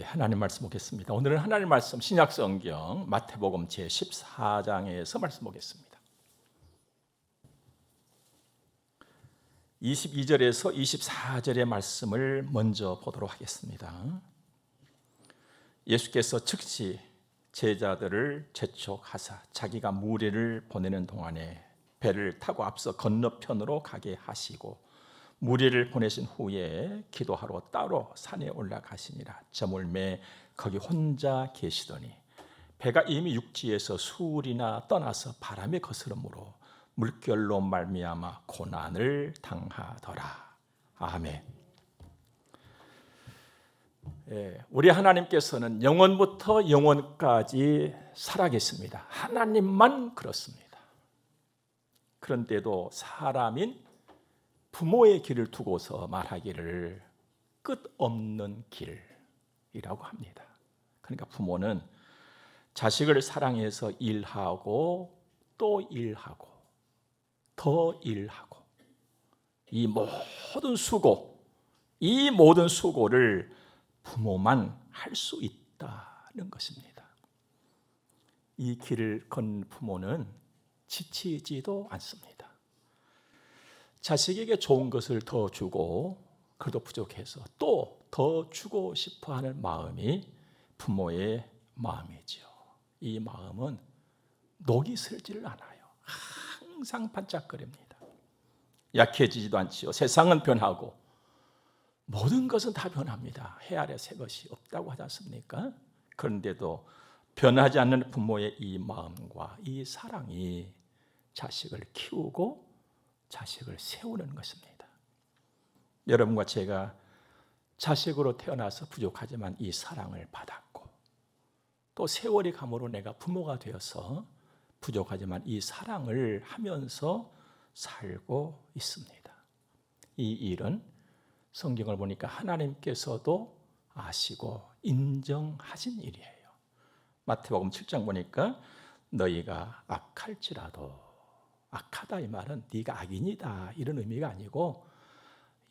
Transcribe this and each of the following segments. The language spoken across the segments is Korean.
하나님 말씀 보겠습니다. 오늘은 하나님 말씀 신약성경 마태복음 제14장에서 말씀 보겠습니다. 22절에서 24절의 말씀을 먼저 보도록 하겠습니다. 예수께서 즉시 제자들을 재촉하사 자기가 무리를 보내는 동안에 배를 타고 앞서 건너편으로 가게 하시고 무리를 보내신 후에 기도하러 따로 산에 올라가시니라. 저물매 거기 혼자 계시더니 배가 이미 육지에서 수울이나 떠나서 바람에 거스름으로 물결로 말미암아 고난을 당하더라. 아멘. 우리 하나님께서는 영원부터 영원까지 살아계십니다. 하나님만 그렇습니다. 그런데도 사람인 부모의 길을 두고서 말하기를 끝없는 길이라고 합니다. 그러니까 부모는 자식을 사랑해서 일하고 또 일하고 더 일하고 이 모든 수고를 부모만 할 수 있다는 것입니다. 이 길을 건 부모는 지치지도 않습니다. 자식에게 좋은 것을 더 주고 그래도 부족해서 또 더 주고 싶어하는 마음이 부모의 마음이죠. 이 마음은 녹이 슬지를 않아요. 항상 반짝거립니다. 약해지지도 않지요. 세상은 변하고 모든 것은 다 변합니다. 해 아래 새 것이 없다고 하지 않습니까? 그런데도 변하지 않는 부모의 이 마음과 이 사랑이 자식을 키우고 자식을 세우는 것입니다. 여러분과 제가 자식으로 태어나서 부족하지만 이 사랑을 받았고 또 세월이 감으로 내가 부모가 되어서 부족하지만 이 사랑을 하면서 살고 있습니다. 이 일은 성경을 보니까 하나님께서도 아시고 인정하신 일이에요. 마태복음 7장 보니까 너희가 악할지라도, 악하다 이 말은 네가 악인이다 이런 의미가 아니고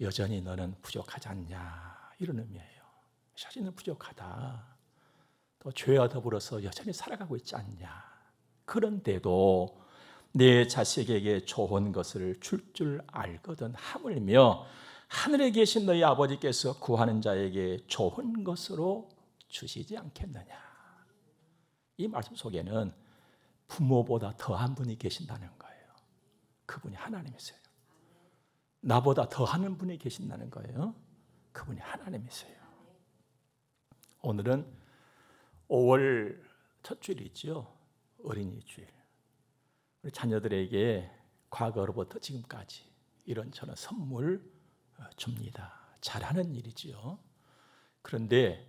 여전히 너는 부족하지 않냐 이런 의미예요. 여전히 부족하다. 또 죄와 더불어서 여전히 살아가고 있지 않냐. 그런데도 내 자식에게 좋은 것을 줄 알거든 하물며 하늘에 계신 너희 아버지께서 구하는 자에게 좋은 것으로 주시지 않겠느냐. 이 말씀 속에는 부모보다 더한 분이 계신다는 거예요. 그분이 하나님이세요. 나보다 더하는 분이 계신다는 거예요. 그분이 하나님이세요. 오늘은 5월 첫 주일이죠. 어린이 주일. 우리 자녀들에게 과거로부터 지금까지 이런저런 선물 줍니다. 잘하는 일이지요. 그런데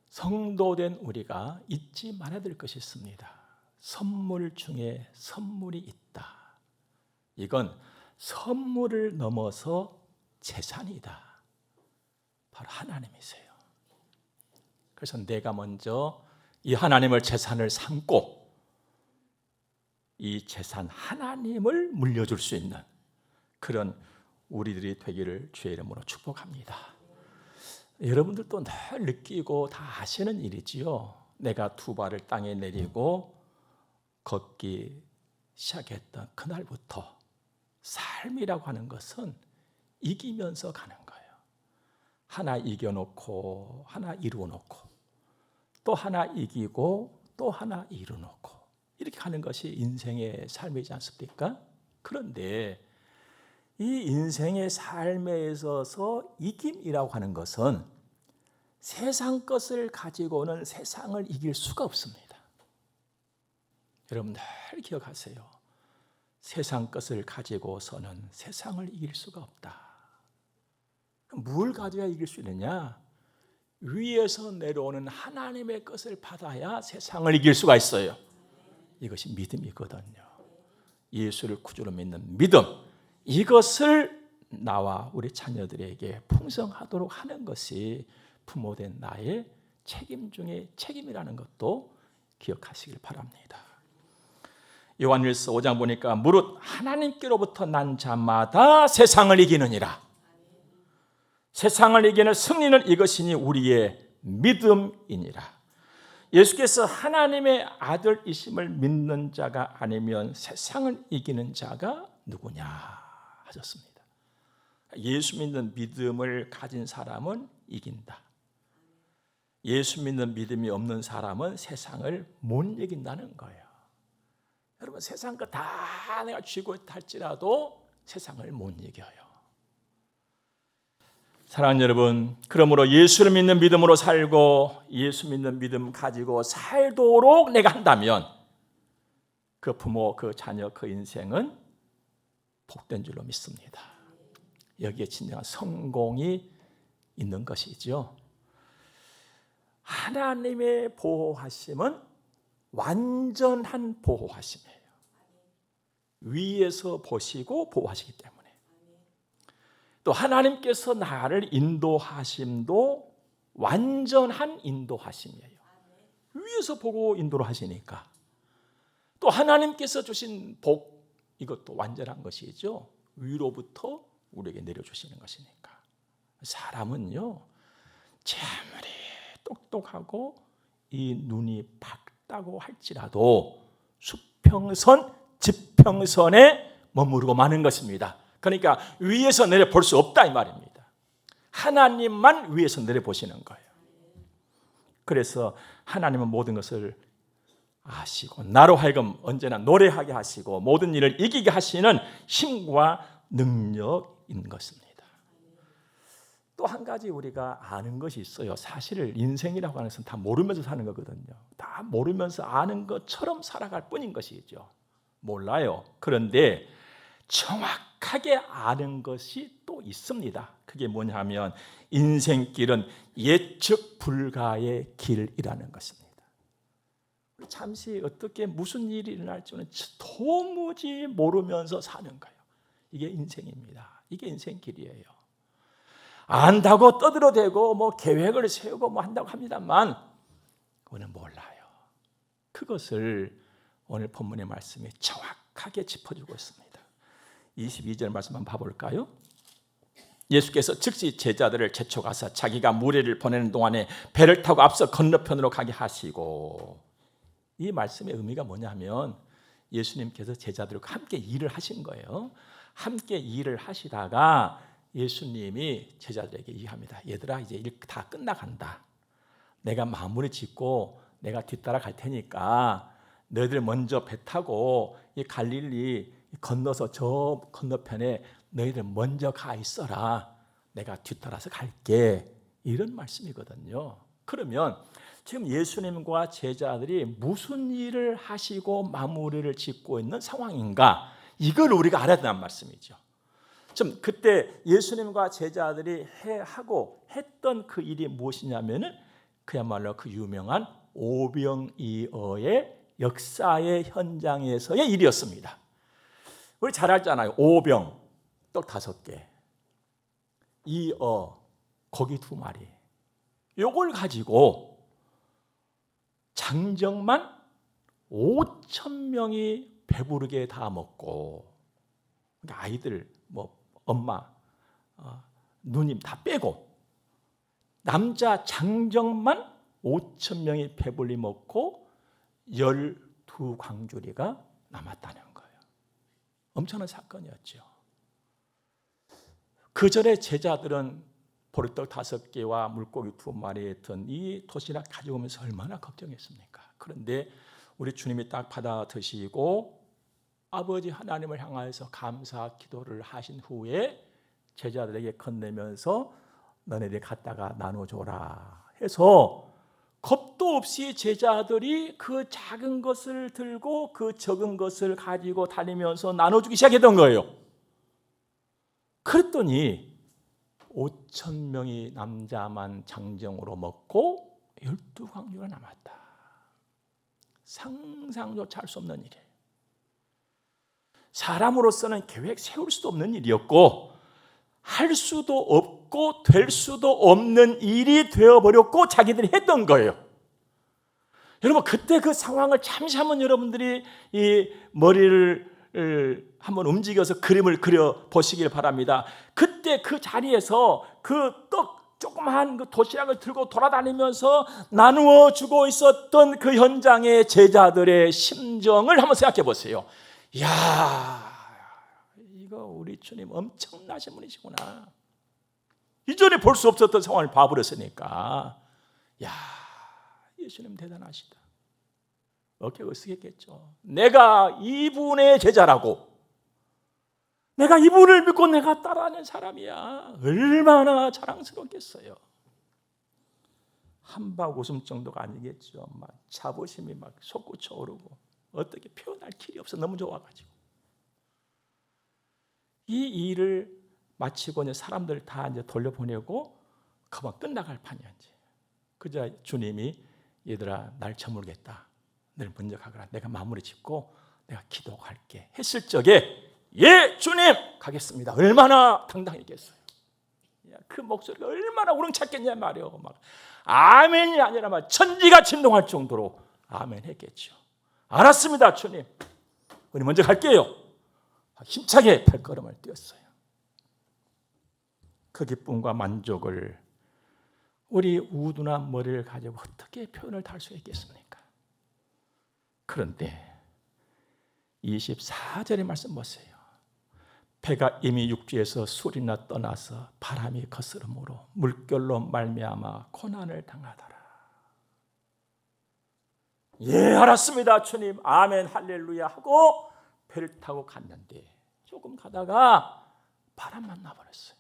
성도된 우리가 잊지 말아야 될 것이 있습니다. 선물 중에 선물이 있다. 이건 선물을 넘어서 재산이다. 바로 하나님이세요. 그래서 내가 먼저 이 하나님을 재산을 삼고 이 재산 하나님을 물려줄 수 있는 그런 우리들이 되기를 주의 이름으로 축복합니다. 여러분들도 늘 느끼고 다 아시는 일이지요. 내가 두 발을 땅에 내리고 걷기 시작했던 그날부터 삶이라고 하는 것은 이기면서 가는 거예요. 하나 이겨놓고 하나 이루어놓고 또 하나 이기고 또 하나 이루어놓고 이렇게 가는 것이 인생의 삶이지 않습니까? 그런데 이 인생의 삶에 있어서 이김이라고 하는 것은 세상 것을 가지고는 세상을 이길 수가 없습니다. 여러분 늘 기억하세요. 세상 것을 가지고서는 세상을 이길 수가 없다. 뭘 가져야 이길 수 있느냐? 위에서 내려오는 하나님의 것을 받아야 세상을 이길 수가 있어요. 이것이 믿음이거든요. 예수를 구주로 믿는 믿음. 이것을 나와 우리 자녀들에게 풍성하도록 하는 것이 부모된 나의 책임 중에 책임이라는 것도 기억하시길 바랍니다. 요한일서 5장 보니까 무릇 하나님께로부터 난 자마다 세상을 이기느니라. 세상을 이기는 승리는 이것이니 우리의 믿음이니라. 예수께서 하나님의 아들이심을 믿는 자가 아니면 세상을 이기는 자가 누구냐 하셨습니다. 예수 믿는 믿음을 가진 사람은 이긴다. 예수 믿는 믿음이 없는 사람은 세상을 못 이긴다는 거예요. 여러분, 세상 거 다 내가 쥐고 있다 할지라도 세상을 못 이겨요. 사랑하는 여러분, 그러므로 예수를 믿는 믿음으로 살고 예수 믿는 믿음 가지고 살도록 내가 한다면 그 부모, 그 자녀, 그 인생은 복된 줄로 믿습니다. 여기에 진정한 성공이 있는 것이죠. 하나님의 보호하심은 완전한 보호하심이에요. 위에서 보시고 보호하시기 때문에. 또 하나님께서 나를 인도하심도 완전한 인도하심이에요. 위에서 보고 인도를 하시니까. 또 하나님께서 주신 복, 이것도 완전한 것이죠. 위로부터 우리에게 내려주시는 것이니까. 사람은요, 제 아무리 똑똑하고 이 눈이 밝다고 할지라도 수평선, 지평선에 머무르고 마는 것입니다. 그러니까 위에서 내려볼 수 없다 이 말입니다. 하나님만 위에서 내려보시는 거예요. 그래서 하나님은 모든 것을 아시고 나로 하여금 언제나 노래하게 하시고 모든 일을 이기게 하시는 힘과 능력인 것입니다. 또 한 가지 우리가 아는 것이 있어요. 사실 인생이라고 하는 것은 다 모르면서 사는 거거든요. 다 모르면서 아는 것처럼 살아갈 뿐인 것이죠. 몰라요. 그런데 정확하게 아는 것이 또 있습니다. 그게 뭐냐면 인생길은 예측 불가의 길이라는 것입니다. 잠시 어떻게 무슨 일이 일어날지는 도무지 모르면서 사는 거예요. 이게 인생입니다. 이게 인생길이에요. 안다고 떠들어대고 뭐 계획을 세우고 뭐 한다고 합니다만 그거는 몰라요. 그것을 오늘 본문의 말씀이 정확하게 짚어주고 있습니다. 22절 말씀 한번 봐볼까요? 예수께서 즉시 제자들을 제쳐가서 자기가 무리를 보내는 동안에 배를 타고 앞서 건너편으로 가게 하시고, 이 말씀의 의미가 뭐냐면 예수님께서 제자들과 함께 일을 하신 거예요. 함께 일을 하시다가 예수님이 제자들에게 얘기합니다. 얘들아, 이제 일 다 끝나간다. 내가 마무리 짓고 내가 뒤따라 갈 테니까 너희들 먼저 배 타고 이 갈릴리 건너서 저 건너편에 너희들 먼저 가 있어라. 내가 뒤따라서 갈게. 이런 말씀이거든요. 그러면 지금 예수님과 제자들이 무슨 일을 하시고 마무리를 짓고 있는 상황인가? 이걸 우리가 알아야 된다는 말씀이죠. 좀 그때 예수님과 제자들이 하고 했던 그 일이 무엇이냐면은 그야말로 그 유명한 오병이어의 역사의 현장에서의 일이었습니다. 우리 잘 알잖아요. 오병, 떡 5개, 이어, 고기 2마리. 요걸 가지고 장정만 5,000명이 배부르게 다 먹고, 그러니까 아이들, 뭐 엄마, 누님 다 빼고 남자 장정만 5,000명이 배불리 먹고 12광주리가 남았다는 거예요. 엄청난 사건이었죠. 그 전에 제자들은 보리떡 5개와 물고기 2마리 했던 이 도시락 가지고 오면서 얼마나 걱정했습니까? 그런데 우리 주님이 딱 받아 드시고 아버지 하나님을 향하여서 감사 기도를 하신 후에 제자들에게 건네면서 너네들이 갖다가 나눠줘라 해서 겁도 없이 제자들이 그 작은 것을 들고 그 적은 것을 가지고 다니면서 나눠주기 시작했던 거예요. 그랬더니 5,000명이 남자만 장정으로 먹고 12광주가 남았다. 상상조차 할 수 없는 일이에요. 사람으로서는 계획 세울 수도 없는 일이었고 할 수도 없고 될 수도 없는 일이 되어버렸고 자기들이 했던 거예요. 여러분, 그때 그 상황을 잠시 한번 여러분들이 이 머리를 한번 움직여서 그림을 그려 보시길 바랍니다. 그때 그 자리에서 그 떡 조그마한 그 도시락을 들고 돌아다니면서 나누어 주고 있었던 그 현장의 제자들의 심정을 한번 생각해 보세요. 이야, 이거 우리 주님 엄청나신 분이시구나. 이전에 볼 수 없었던 상황을 봐버렸으니까, 야, 예수님 대단하시다. 어깨가 으쓱했겠죠. 내가 이분의 제자라고, 내가 이분을 믿고 내가 따라하는 사람이야. 얼마나 자랑스럽겠어요. 한박 웃음 정도가 아니겠죠. 막 자부심이 막 솟구쳐 오르고 어떻게 표현할 길이 없어. 너무 좋아가지고. 이 일을 마치고 이제 사람들 다 이제 돌려보내고 그만 끝나갈 판이야 이제. 그저 주님이 얘들아 날 저물겠다. 늘 먼저 가거라. 내가 마무리 짓고 내가 기도할게 했을 적에 예 주님 가겠습니다. 얼마나 당당했겠어요. 그 목소리가 얼마나 우렁찼겠냐 말이에요. 막 아멘이 아니라 막 천지가 진동할 정도로 아멘 했겠죠. 알았습니다 주님. 우리 먼저 갈게요. 힘차게 발걸음을 뛰었어요. 그 기쁨과 만족을 우리 우둔한 머리를 가지고 어떻게 표현을 할 수 있겠습니까? 그런데 24절의 말씀 보세요. 배가 이미 육지에서 술이나 떠나서 바람이 거스름으로 물결로 말미암아 고난을 당하더라. 예, 알았습니다 주님. 아멘 할렐루야 하고 배를 타고 갔는데 조금 가다가 바람 만나버렸어요.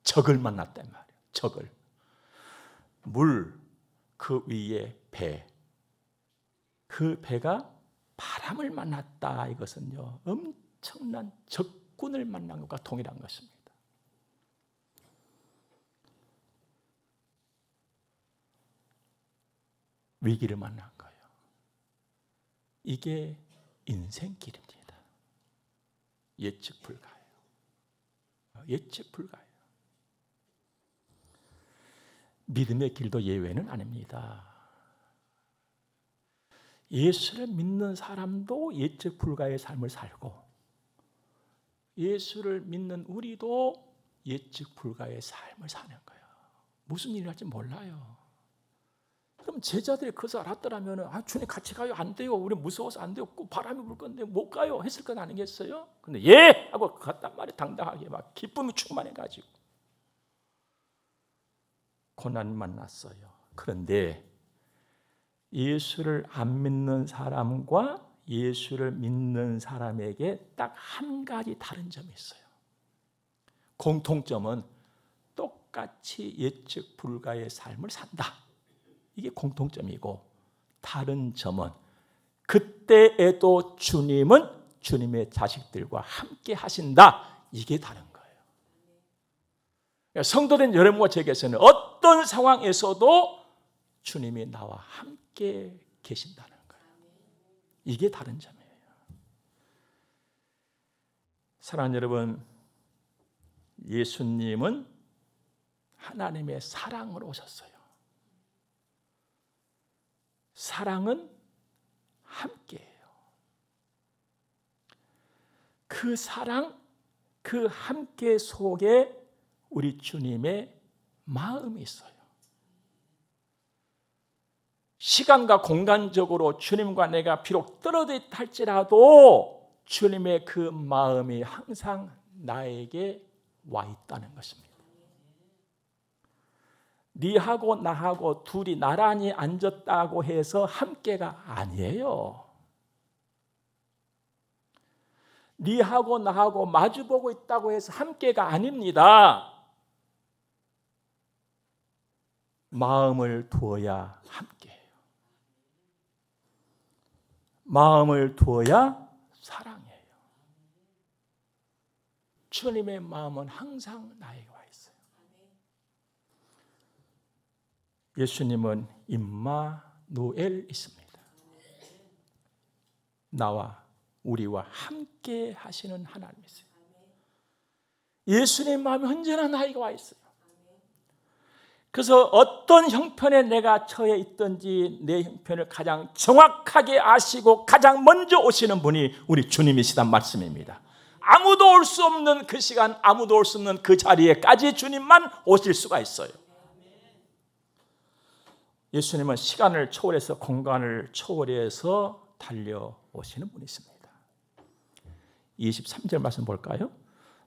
적을 만났단 말이에요. 적을. 물 그 위에 배. 그 배가 바람을 만났다. 이것은요 엄청난 적군을 만난 것과 동일한 것입니다. 위기를 만난 거예요. 이게 인생길입니다. 예측 불가해요. 예측 불가해요. 믿음의 길도 예외는 아닙니다. 예수를 믿는 사람도 예측 불가의 삶을 살고 예수를 믿는 우리도 예측 불가의 삶을 사는 거예요. 무슨 일이 할지 몰라요. 그럼 제자들이 그것을 알았더라면 주님 같이 가요? 안 돼요. 우리 무서워서 안 돼요. 바람이 불 건데 못 가요. 했을 건 아니겠어요? 근데 예! 하고 갔단 말이에요. 당당하게 막 기쁨이 충만해가지고. 고난 만났어요. 그런데 예수를 안 믿는 사람과 예수를 믿는 사람에게 딱 한 가지 다른 점이 있어요. 공통점은 똑같이 예측 불가의 삶을 산다. 이게 공통점이고 다른 점은 그때에도 주님은 주님의 자식들과 함께 하신다. 이게 다른 거예요. 성도된 여러분과 제게서는 어떤 상황에서도 주님이 나와 함께 계신다는 거예요. 이게 다른 점이에요. 사랑하는 여러분, 예수님은 하나님의 사랑으로 오셨어요. 사랑은 함께예요. 그 사랑, 그 함께 속에 우리 주님의 마음이 있어요. 시간과 공간적으로 주님과 내가 비록 떨어져 있다 할지라도 주님의 그 마음이 항상 나에게 와 있다는 것입니다. 네하고 나하고 둘이 나란히 앉았다고 해서 함께가 아니에요. 네하고 나하고 마주보고 있다고 해서 함께가 아닙니다. 마음을 두어야 함께해요. 마음을 두어야 사랑해요. 주님의 마음은 항상 나에게 와 있어요. 예수님은 임마누엘이십니다. 나와 우리와 함께 하시는 하나님이세요. 예수님의 마음이 언제나 나에게 와 있어요. 그래서 어떤 형편에 내가 처해 있든지 내 형편을 가장 정확하게 아시고 가장 먼저 오시는 분이 우리 주님이시단 말씀입니다. 아무도 올 수 없는 그 시간, 아무도 올 수 없는 그 자리에까지 주님만 오실 수가 있어요. 예수님은 시간을 초월해서 공간을 초월해서 달려오시는 분이십니다. 23절 말씀 볼까요?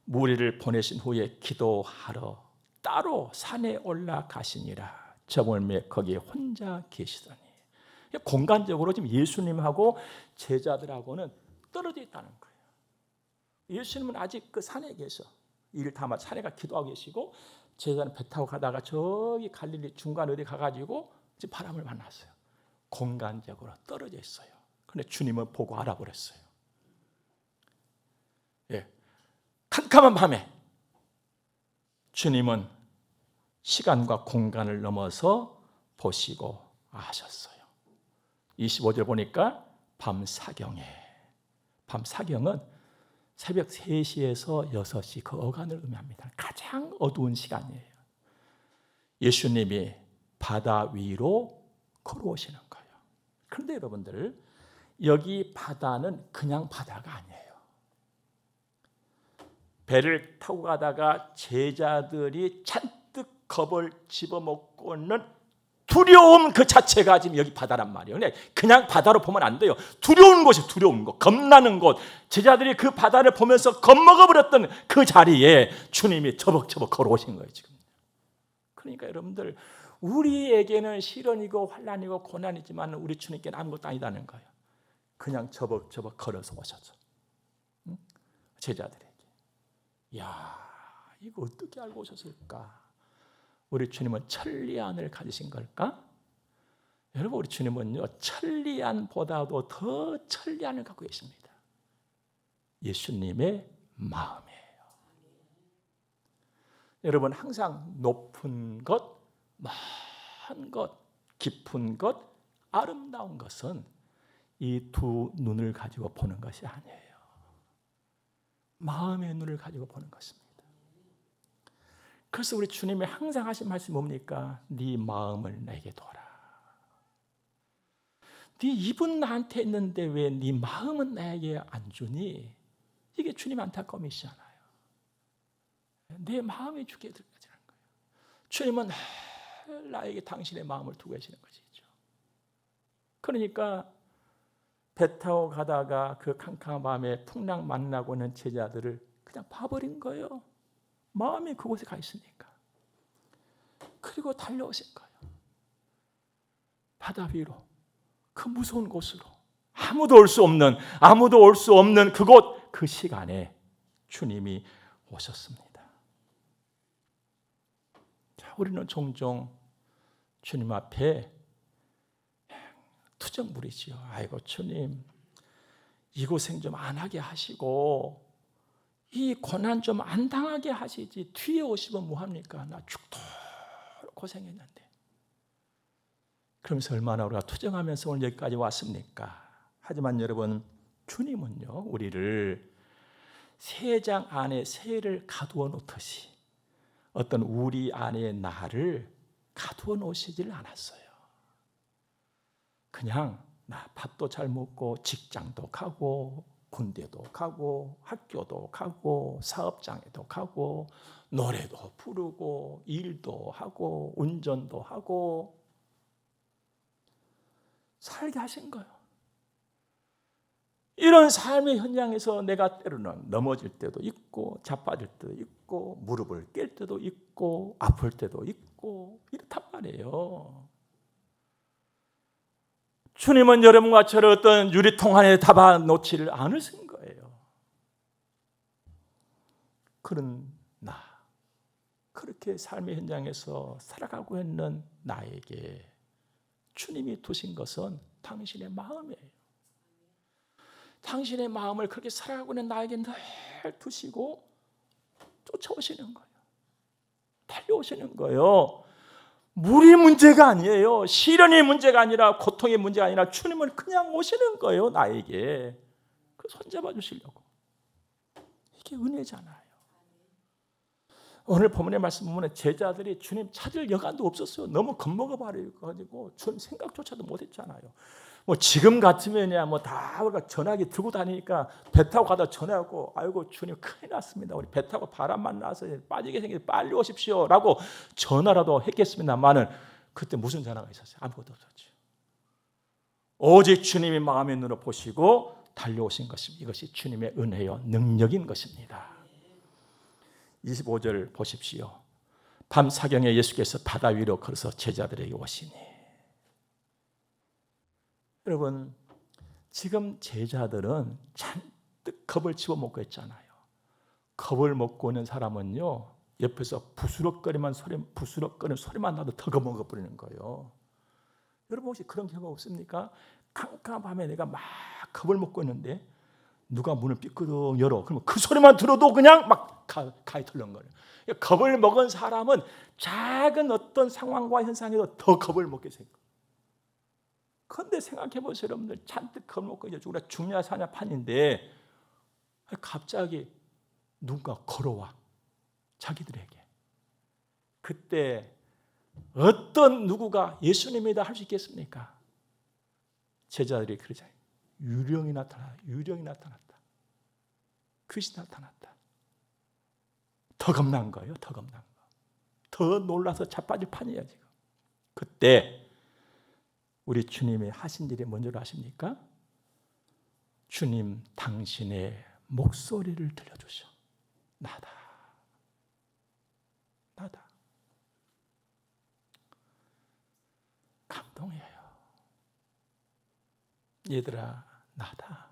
무리를 보내신 후에 기도하러 따로 산에 올라가시니라. 저물매 거기에 혼자 계시더니. 공간적으로 지금 예수님하고 제자들하고는 떨어져 있다는 거예요. 예수님은 아직 그 산에 계셔. 이를 담아 산에 가 기도하고 계시고, 제자는 배 타고 가다가 저기 갈릴리 중간 어디 가가지고 지금 바람을 만났어요. 공간적으로 떨어져 있어요. 그런데 주님은 보고 알아버렸어요. 예, 캄캄한 밤에 주님은 시간과 공간을 넘어서 보시고 아셨어요. 25절 보니까 밤 사경에, 밤 사경은 새벽 3시에서 6시 그 어간을 의미합니다. 가장 어두운 시간이에요. 예수님이 바다 위로 걸어오시는 거예요. 그런데 여러분들, 여기 바다는 그냥 바다가 아니에요. 배를 타고 가다가 제자들이 잔뜩 겁을 집어먹고는 두려움 그 자체가 지금 여기 바다란 말이에요. 그냥 바다로 보면 안 돼요. 두려운 곳이 두려운 곳, 겁나는 곳. 제자들이 그 바다를 보면서 겁먹어버렸던 그 자리에 주님이 처벅처벅 걸어오신 거예요 지금. 그러니까 여러분들, 우리에게는 시련이고 환난이고 고난이지만 우리 주님께는 아무것도 아니다는 거예요. 그냥 처벅처벅 걸어서 오셔서 제자들에게. 야, 이거 어떻게 알고 오셨을까? 우리 주님은 천리안을 가지신 걸까? 여러분, 우리 주님은요, 천리안보다도 더 천리안을 갖고 계십니다. 예수님의 마음이에요. 여러분, 항상 높은 것, 먼 것, 깊은 것, 아름다운 것은 이 두 눈을 가지고 보는 것이 아니에요. 마음의 눈을 가지고 보는 것입니다. 그래서 우리 주님이 항상 하신 말씀이 뭡니까? 네 마음을 내게 둬라. 네 입은 나한테 있는데 왜 네 마음은 나에게 안 주니? 이게 주님 안타까움이시잖아요. 내 마음이 주게 되는 거예요. 주님은 나에게 당신의 마음을 두고 계시는 것이죠. 그러니까 배 타고 가다가 그 캄캄한 밤에 풍랑 만나고 있는 제자들을 그냥 봐버린 거예요. 마음이 그곳에 가 있으니까. 그리고 달려오신 거예요. 바다 위로, 그 무서운 곳으로, 아무도 올 수 없는 그곳, 그 시간에 주님이 오셨습니다. 자, 우리는 종종 주님 앞에 투정 부리지요. 아이고 주님, 이 고생 좀 안 하게 하시고 이 고난 좀 안 당하게 하시지, 뒤에 오시면 뭐합니까? 나 죽도록 고생했는데. 그러면서 얼마나 우리가 투정하면서 오늘 여기까지 왔습니까? 하지만 여러분, 주님은요, 우리를 새장 안에 새를 가두어 놓듯이 어떤 우리 안에 나를 가두어 놓으시질 않았어요. 그냥 나 밥도 잘 먹고 직장도 가고 군대도 가고 학교도 가고 사업장에도 가고 노래도 부르고 일도 하고 운전도 하고 살게 하신 거예요. 이런 삶의 현장에서 내가 때로는 넘어질 때도 있고 자빠질 때도 있고 무릎을 깰 때도 있고 아플 때도 있고 이렇단 말이에요. 주님은 여러분과 저를 어떤 유리통 안에 담아 놓지를 않으신 거예요. 그런 나, 그렇게 삶의 현장에서 살아가고 있는 나에게 주님이 두신 것은 당신의 마음이에요. 당신의 마음을 그렇게 살아가고 있는 나에게 늘 두시고 쫓아오시는 거예요. 달려오시는 거예요. 물이 문제가 아니에요. 시련이 문제가 아니라 고통의 문제가 아니라 주님은 그냥 오시는 거예요. 나에게 그 손잡아 주시려고. 이게 은혜잖아요. 오늘 본문의 말씀 보면 제자들이 주님 찾을 여간도 없었어요. 너무 겁먹어 버려가지고 주님 생각조차도 못했잖아요. 뭐 지금 같으면야 뭐 다 우리가 전화기 들고 다니니까 배 타고 가다 전화하고 아이고 주님 큰일 났습니다. 우리 배 타고 바람만 나서 빠지게 생겨서 빨리 오십시오라고 전화라도 했겠습니다만은 그때 무슨 전화가 있었어요? 아무것도 없었죠. 오직 주님이 마음의 눈으로 보시고 달려오신 것입니다. 이것이 주님의 은혜요 능력인 것입니다. 25절 보십시오. 밤 사경에 예수께서 바다 위로 걸어서 제자들에게 오시니. 여러분, 지금 제자들은 잔뜩 겁을 집어먹고 있잖아요. 겁을 먹고 있는 사람은요, 옆에서 부스럭거리는 소리만 나도 더 겁먹어 버리는 거예요. 여러분 혹시 그런 경우 없습니까? 깜깜한 밤에 내가 막 겁을 먹고 있는데 누가 문을 삐끄덕 열어. 그러면 그 소리만 들어도 그냥 막 가히 털렁거려요. 겁을 먹은 사람은 작은 어떤 상황과 현상에도 더 겁을 먹게 생겨요. 그런데 생각해 보세요. 여러분들 잔뜩 겁을 먹고 이제 우리가 죽냐 사냐 판인데 갑자기 누군가 걸어와. 자기들에게. 그때 어떤 누구가 예수님이다 할 수 있겠습니까? 제자들이 그러잖아요. 유령이 나타났다. 귀신 나타났다. 더 겁난 거예요. 더 겁난 거. 더 놀라서 자빠질 판이에요 지금. 그때 우리 주님이 하신 일이 뭔지 아십니까? 주님 당신의 목소리를 들려주셔. 나다. 감동이에요. 얘들아, 나다.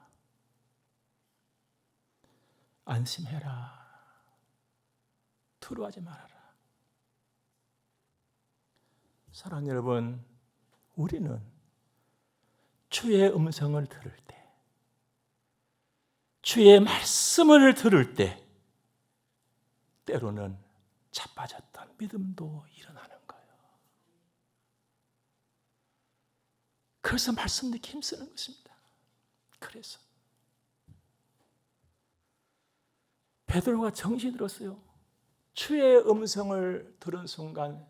안심해라. 두려워하지 말아라. 사랑하는 여러분, 우리는 주의 음성을 들을 때, 주의 말씀을 들을 때 때로는 자빠졌던 믿음도 일어나는 거예요. 그래서 말씀 듣기 힘쓰는 것입니다. 그래서 베드로가 정신이 들었어요. 주의 음성을 들은 순간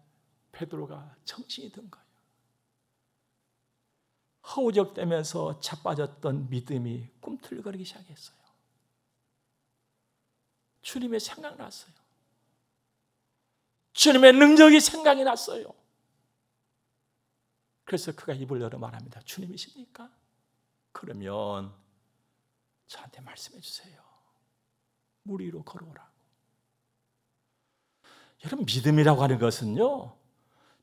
베드로가 정신이 든 거예요. 허우적대면서 자빠졌던 믿음이 꿈틀거리기 시작했어요. 주님의 생각났어요. 주님의 능력이 생각이 났어요. 그래서 그가 입을 열어 말합니다. 주님이십니까? 그러면 저한테 말씀해 주세요. 물 위로 걸어오라고. 여러분, 믿음이라고 하는 것은요,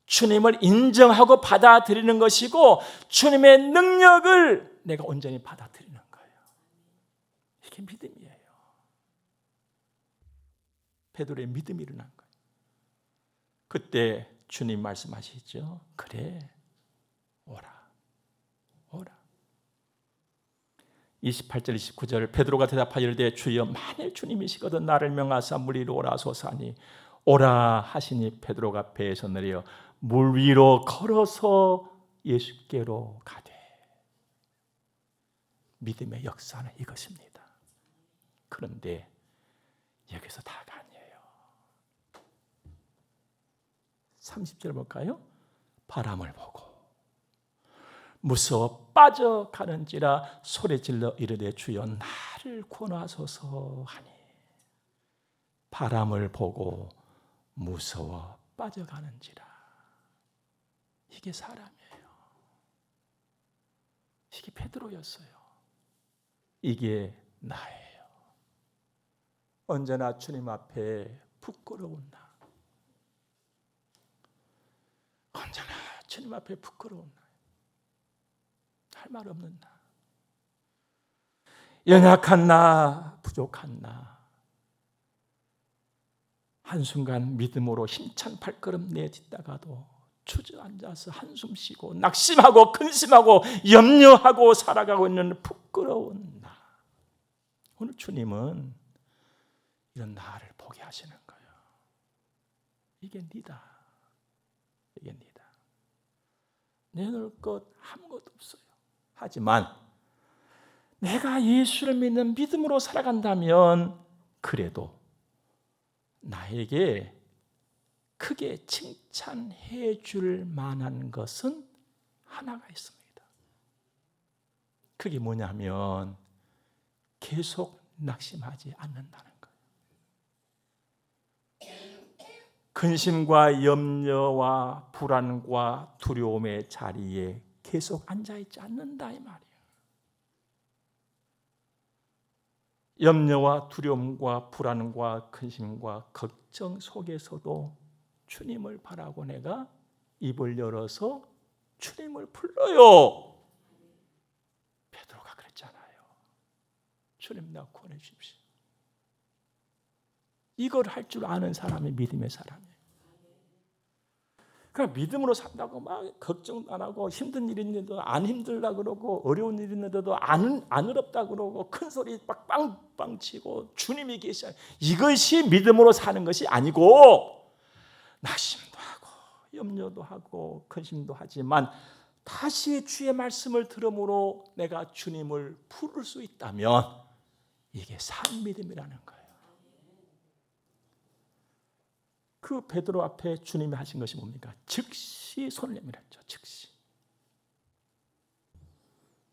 주님을 인정하고 받아들이는 것이고 주님의 능력을 내가 온전히 받아들이는 거예요. 이게 믿음이에요. 베드로의 믿음이 일어난 거예요. 그때 주님 말씀하시죠. 그래, 오라. 28절 29절 베드로가 대답하여 이르되 주여 만일 주님이시거든 나를 명하사 물 위로 오라 하소서하니 오라 하시니 베드로가 배에서 내려 물 위로 걸어서 예수께로 가되. 믿음의 역사는 이것입니다. 그런데 여기서 다가 아니에요. 30절 볼까요? 바람을 보고 무서워 빠져가는지라 소리질러 이르되 주여 나를 구원하소서 하니. 바람을 보고 무서워 빠져가는지라. 이게 사람이에요. 이게 베드로였어요. 이게 나예요. 언제나 주님 앞에 부끄러운 나. 언제나 주님 앞에 부끄러운 나. 할 말 없는 나. 연약한 나, 부족한 나. 한순간 믿음으로 힘찬 발걸음 내딛다가도 주저앉아서 한숨 쉬고 낙심하고 근심하고 염려하고 살아가고 있는 부끄러운 나. 오늘 주님은 이런 나를 보게 하시는 거예요. 이게 니다. 이게 니다. 내놓을 것 아무것도 없어요. 하지만 내가 예수를 믿는 믿음으로 살아간다면 그래도 나에게 크게 칭찬해 줄 만한 것은 하나가 있습니다. 그게 뭐냐면 계속 낙심하지 않는다는 거예요. 근심과 염려와 불안과 두려움의 자리에 계속 앉아있지 않는다 이 말이에요. 염려와 두려움과 불안과 근심과 걱정 속에서도 주님을 바라고 내가 입을 열어서 주님을 불러요. 베드로가 그랬잖아요. 주님 나 구원해 주십시오. 이걸 할 줄 아는 사람이 믿음의 사람이에요. 그러니까 믿음으로 산다고 막 걱정 안 하고 힘든 일 있는데도 안 힘들다 그러고 어려운 일 있는데도 안 어렵다 그러고 큰 소리 막 빵빵 치고 주님이 계셔. 이것이 믿음으로 사는 것이 아니고 낙심도 하고 염려도 하고 근심도 하지만 다시 주의 말씀을 들음으로 내가 주님을 부를 수 있다면 이게 산 믿음이라는 거예요. 그 베드로 앞에 주님이 하신 것이 뭡니까? 즉시 손을 내밀었죠. 즉시.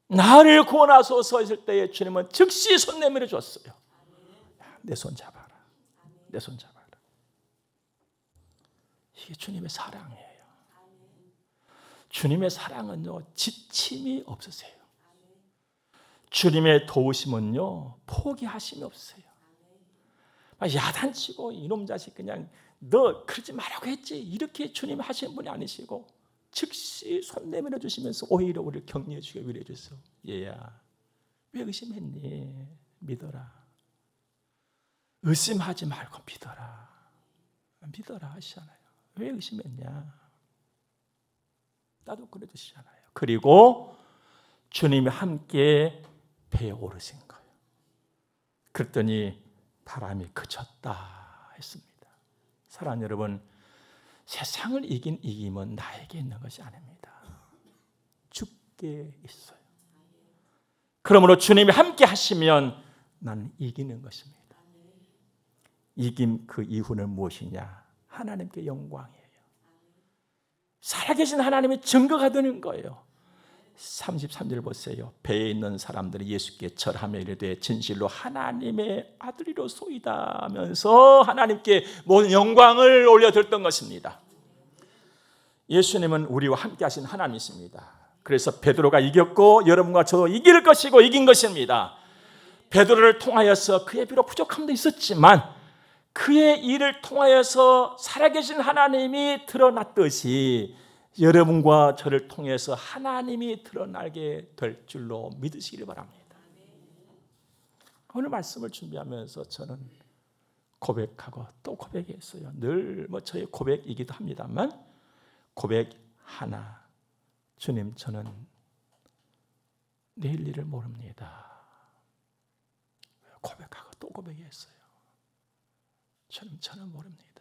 나를 구원하소서 했을 때에 주님은 즉시 손 내밀어 줬어요. 내 손 잡아라. 내 손 잡아라. 이게 주님의 사랑이에요. 주님의 사랑은요, 지침이 없으세요. 주님의 도우심은요, 포기하심이 없어요. 야단치고 이놈 자식 그냥 너 그러지 말라고 했지 이렇게 주님 하시는 분이 아니시고 즉시 손 내밀어 주시면서 오히려 우리를 격려해 주시고 위로해 주세요. 얘야 왜 의심했니? 믿어라. 의심하지 말고 믿어라. 믿어라 하시잖아요. 왜 의심했냐? 나도 그래주시잖아요. 그리고 주님이 함께 배에 오르신 거예요. 그랬더니 바람이 그쳤다 했습니다. 사랑하는 여러분, 세상을 이긴 이김은 나에게 있는 것이 아닙니다. 주께 있어요. 그러므로 주님이 함께 하시면 나는 이기는 것입니다. 이김 그 이유는 무엇이냐? 하나님께 영광이에요. 살아계신 하나님의 증거가 되는 거예요. 33절 보세요. 배에 있는 사람들이 예수께 절하며 이르되 진실로 하나님의 아들이로소이다 하면서 하나님께 모든 영광을 올려드렸던 것입니다. 예수님은 우리와 함께 하신 하나님이십니다. 그래서 베드로가 이겼고 여러분과 저도 이길 것이고 이긴 것입니다. 베드로를 통하여서 그의 비록 부족함도 있었지만 그의 일을 통하여서 살아계신 하나님이 드러났듯이 여러분과 저를 통해서 하나님이 드러나게 될 줄로 믿으시기를 바랍니다. 오늘 말씀을 준비하면서 저는 고백하고 또 고백했어요. 늘 저의 고백이기도 합니다만 고백 하나, 주님 저는 내일 일을 모릅니다. 고백하고 또 고백했어요. 주님 저는 모릅니다.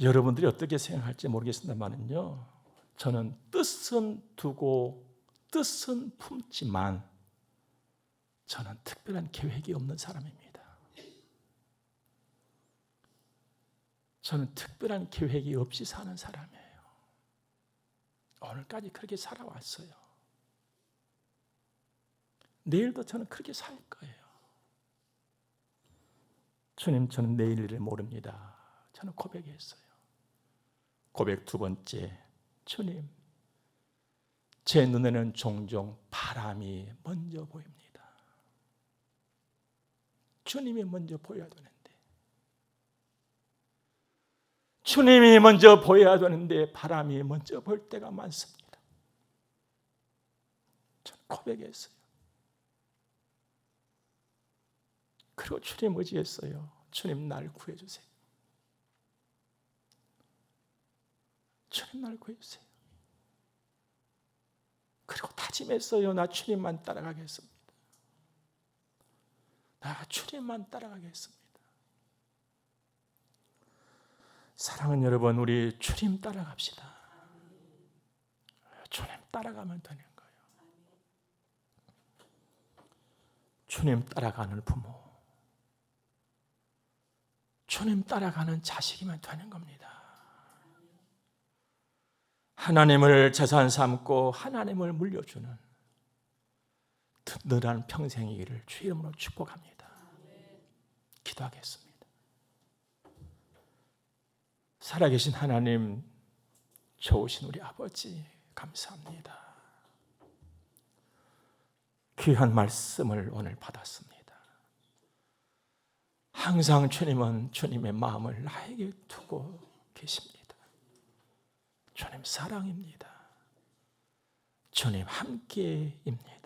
여러분들이 어떻게 생각할지 모르겠습니다만은요, 저는 뜻은 두고 뜻은 품지만 저는 특별한 계획이 없는 사람입니다. 저는 특별한 계획이 없이 사는 사람이에요. 오늘까지 그렇게 살아왔어요. 내일도 저는 그렇게 살 거예요. 주님 저는 내일 일을 모릅니다. 저는 고백했어요. 고백 두 번째, 주님 제 눈에는 종종 바람이 먼저 보입니다. 주님이 먼저 보여야 되는데 주님이 먼저 보여야 되는데 바람이 먼저 보일 때가 많습니다. 저는 고백했어요. 그리고 주님 의지했어요. 주님 날 구해주세요. 주님 날 구해주세요. 그리고 다짐했어요. 나 주님만 따라가겠습니다. 나 주님만 따라가겠습니다. 사랑하는 여러분, 우리 주님 따라갑시다. 주님 따라가면 되는 거예요. 주님 따라가는 부모, 주님 따라가는 자식이면 되는 겁니다. 하나님을 재산 삼고 하나님을 물려주는 든든한 평생이기를 주의 이름으로 축복합니다. 기도하겠습니다. 살아계신 하나님, 좋으신 우리 아버지 감사합니다. 귀한 말씀을 오늘 받았습니다. 항상 주님은 주님의 마음을 나에게 두고 계십니다. 주님 사랑입니다. 주님 함께입니다.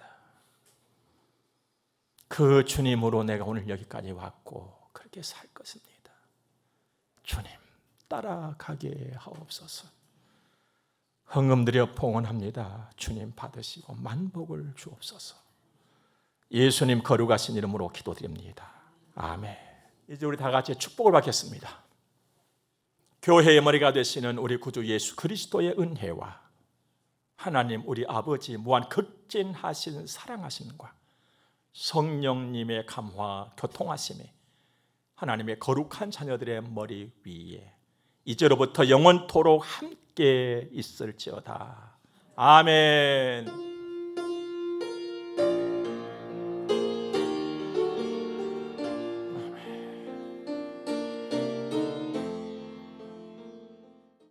그 주님으로 내가 오늘 여기까지 왔고 그렇게 살 것입니다. 주님 따라가게 하옵소서. 헌금드려 봉헌합니다. 주님 받으시고 만복을 주옵소서. 예수님 거룩하신 이름으로 기도드립니다. 아멘. 이제 우리 다 같이 축복을 받겠습니다. 교회의 머리가 되시는 우리 구주 예수 그리스도의 은혜와 하나님 우리 아버지 무한 극진하신 사랑하심과 성령님의 감화 교통하심이 하나님의 거룩한 자녀들의 머리 위에 이제로부터 영원토록 함께 있을지어다. 아멘.